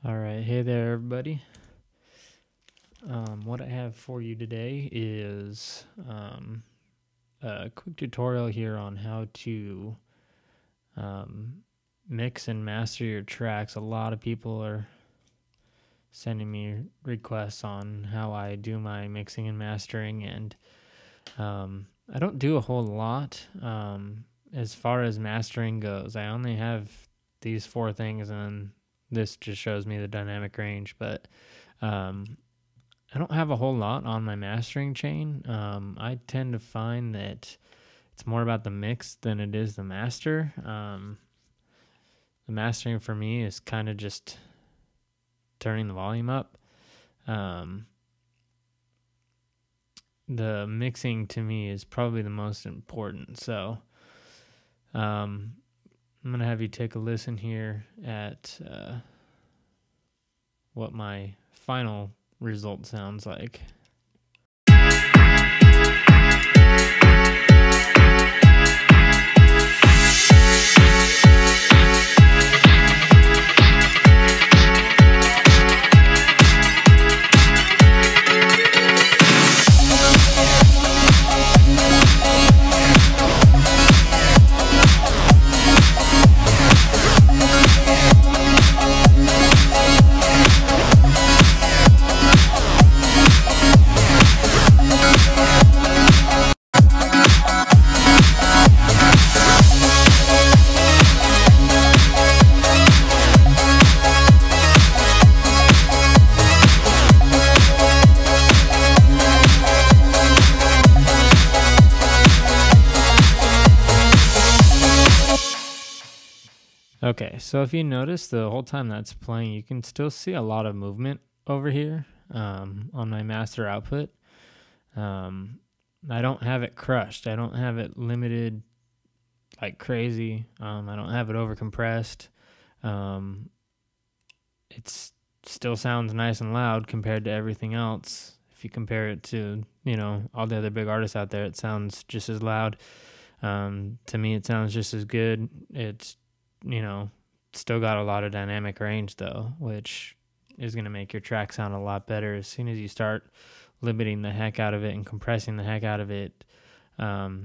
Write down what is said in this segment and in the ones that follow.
All right, hey there, everybody. What I have for you today is a quick tutorial here on how to mix and master your tracks. A lot of people are sending me requests on how I do my mixing and mastering, and I don't do a whole lot as far as mastering goes. I only have these 4 things, and this just shows me the dynamic range, but I don't have a whole lot on my mastering chain. I tend to find that it's more about the mix than it is the master. The mastering for me is kind of just turning the volume up. The mixing to me is probably the most important. So I'm going to have you take a listen here at what my final result sounds like. Okay, so if you notice the whole time that's playing, you can still see a lot of movement over here on my master output. I don't have it crushed. I don't have it limited like crazy. I don't have it over compressed. It still sounds nice and loud compared to everything else. If you compare it to, all the other big artists out there, it sounds just as loud. To me, it sounds just as good. It's still got a lot of dynamic range though, which is going to make your track sound a lot better. As soon as you start limiting the heck out of it and compressing the heck out of it, not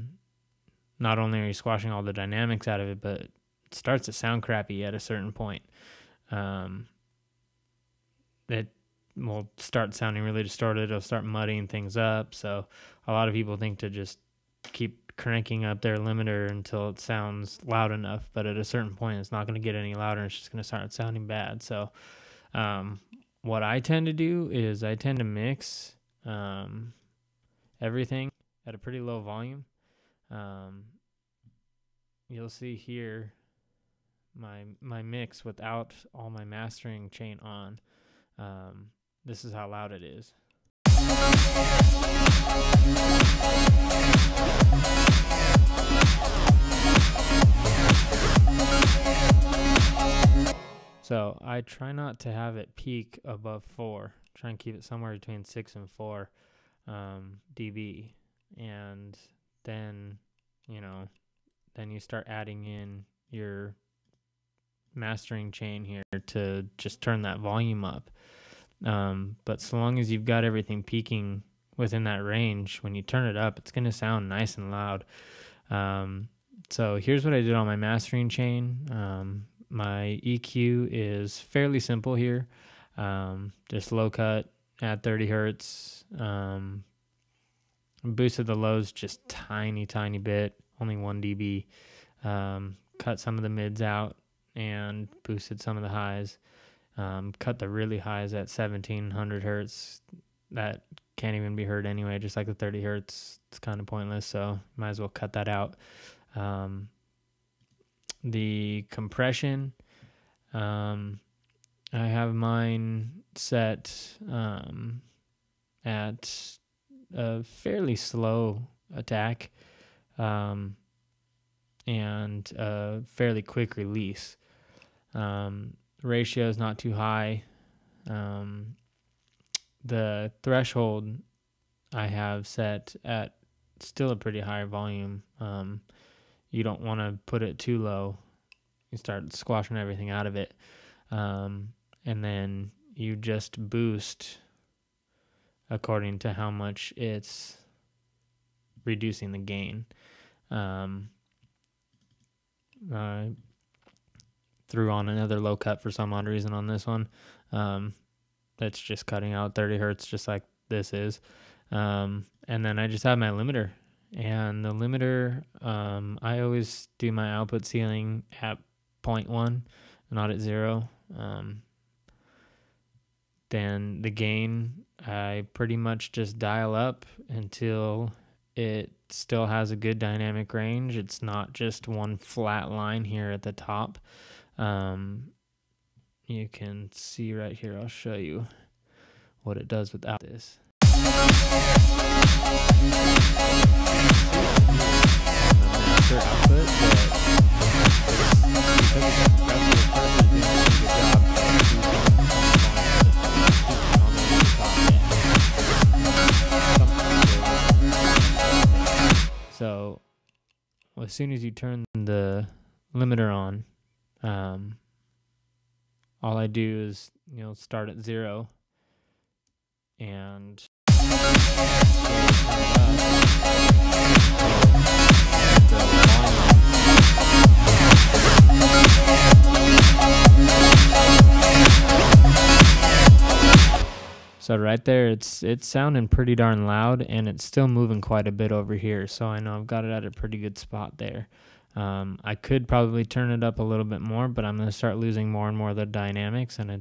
only are you squashing all the dynamics out of it, but it starts to sound crappy at a certain point. It will start sounding really distorted. It'll start muddying things up. So a lot of people think to just keep cranking up their limiter until it sounds loud enough, but at a certain point it's not going to get any louder. It's just going to start sounding bad. So what I tend to do is I tend to mix everything at a pretty low volume. You'll see here my mix without all my mastering chain on. This is how loud it is. So I try not to have it peak above 4. Try and keep it somewhere between 6 and 4 dB, and then you start adding in your mastering chain here to just turn that volume up. But so long as you've got everything peaking within that range, when you turn it up, it's going to sound nice and loud. So here's what I did on my mastering chain. My EQ is fairly simple here. Just low cut at 30 hertz. Boosted the lows just tiny bit, only 1 dB. Cut some of the mids out and boosted some of the highs. Cut the really highs at 1700 hertz. That can't even be heard anyway, just like the 30 hertz. It's kind of pointless, so might as well cut that out. The compression, I have mine set at a fairly slow attack and a fairly quick release. Ratio is not too high. The threshold I have set at still a pretty high volume. You don't want to put it too low. You start squashing everything out of it. and then you just boost according to how much it's reducing the gain. I threw on another low cut for some odd reason on this one. That's just cutting out 30 hertz just like this is. And then I just have my limiter. And the limiter, I always do my output ceiling at 0.1, not at 0. Then the gain, I pretty much just dial up until it still has a good dynamic range. It's not just one flat line here at the top. You can see right here, I'll show you what it does without this. So as soon as you turn the limiter on, all I do is, start at 0 and so right there, it's sounding pretty darn loud, and it's still moving quite a bit over here. So I know I've got it at a pretty good spot there. I could probably turn it up a little bit more, but I'm going to start losing more and more of the dynamics, and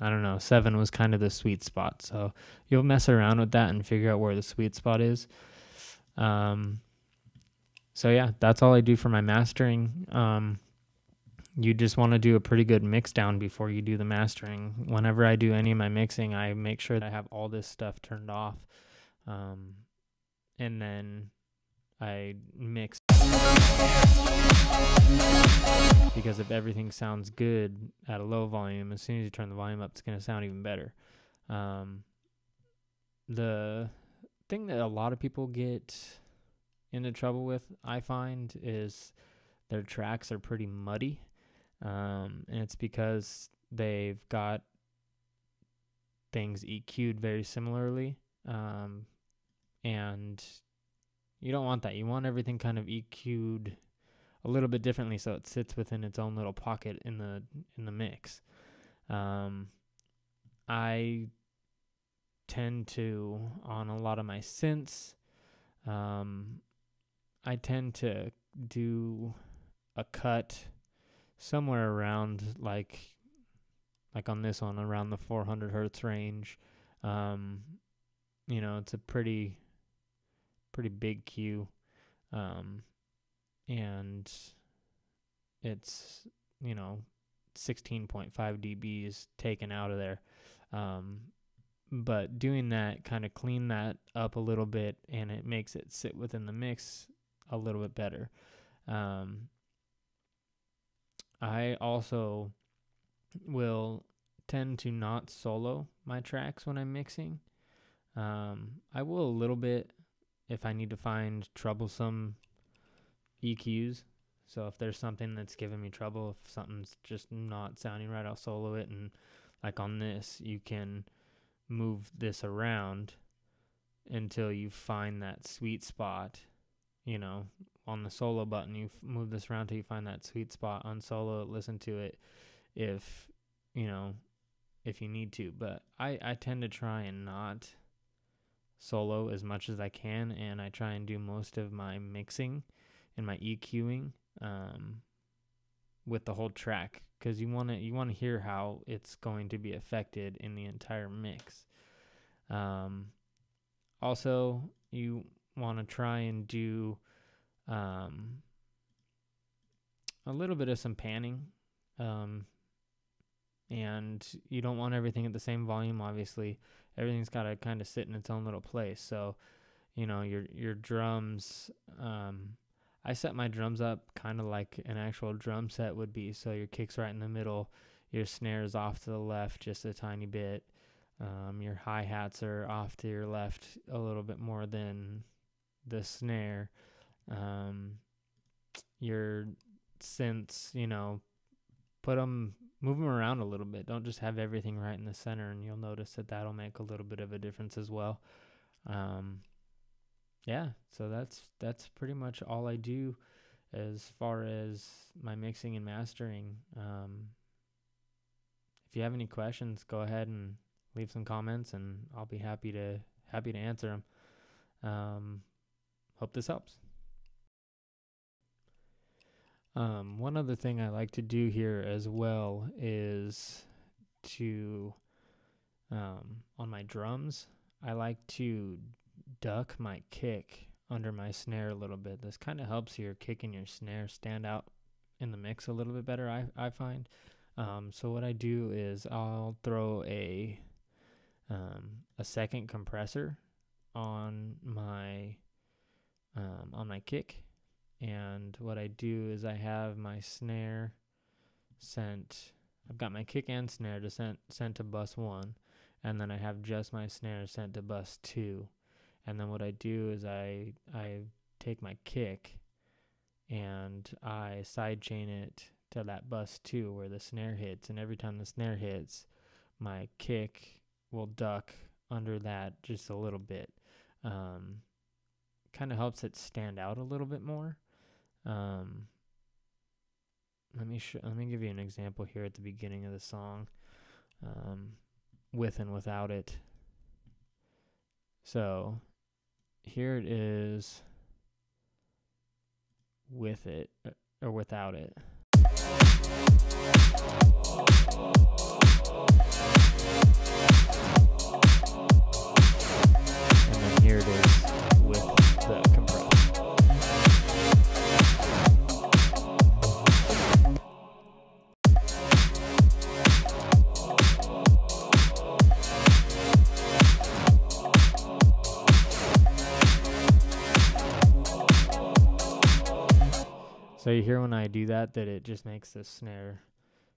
I don't know, 7 was kind of the sweet spot. So you'll mess around with that and figure out where the sweet spot is. So yeah, that's all I do for my mastering. You just want to do a pretty good mix down before you do the mastering. Whenever I do any of my mixing, I make sure that I have all this stuff turned off. And then I mix. Because if everything sounds good at a low volume, as soon as you turn the volume up, it's going to sound even better. The thing that a lot of people get into trouble with, I find, is their tracks are pretty muddy. And it's because they've got things EQ'd very similarly. And you don't want that. You want everything kind of EQ'd a little bit differently so it sits within its own little pocket in the mix. I tend to, on a lot of my synths, I tend to do a cut somewhere around like on this one, around the 400 hertz range. It's a pretty big Q, and it's 16.5 dB is taken out of there. But doing that kind of clean that up a little bit, and it makes it sit within the mix a little bit better. I also will tend to not solo my tracks when I'm mixing. I will a little bit if I need to find troublesome EQs. So if there's something that's giving me trouble, if something's just not sounding right, I'll solo it. And like on this, you can move this around until you find that sweet spot. On the solo button, you move this around till you find that sweet spot. On solo, listen to it if you need to. But I tend to try and not solo as much as I can, and I try and do most of my mixing and my EQing with the whole track, because you want to hear how it's going to be affected in the entire mix. Also, you want to try and do a little bit of some panning, and you don't want everything at the same volume. Obviously, everything's got to kind of sit in its own little place. So, your drums, I set my drums up kind of like an actual drum set would be. So your kick's right in the middle, your snare's off to the left just a tiny bit. Your hi-hats are off to your left a little bit more than the snare. Your synths, put them move them around a little bit. Don't just have everything right in the center, and you'll notice that that'll make a little bit of a difference as well. Yeah, so that's pretty much all I do as far as my mixing and mastering. If you have any questions, go ahead and leave some comments, and I'll be happy to answer them. Hope this helps. One other thing I like to do here as well is to, on my drums, I like to duck my kick under my snare a little bit. This kind of helps your kick and your snare stand out in the mix a little bit better, I find. So what I do is I'll throw a second compressor on my kick, and what I do is I have my snare sent. I've got my kick and snare to sent to bus 1, and then I have just my snare sent to bus 2. And then what I do is I take my kick and I sidechain it to that bus 2 where the snare hits, and every time the snare hits, my kick will duck under that just a little bit. Kind of helps it stand out a little bit more. Let me give you an example here at the beginning of the song, with and without it. So here it is with it or without it. And then here it is with the compressor. So you hear when I do that it just makes the snare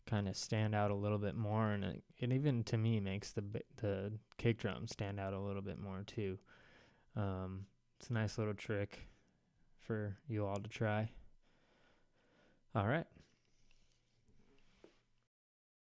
kind of stand out a little bit more, and it even to me makes the kick drum stand out a little bit more too. It's a nice little trick for you all to try. All right.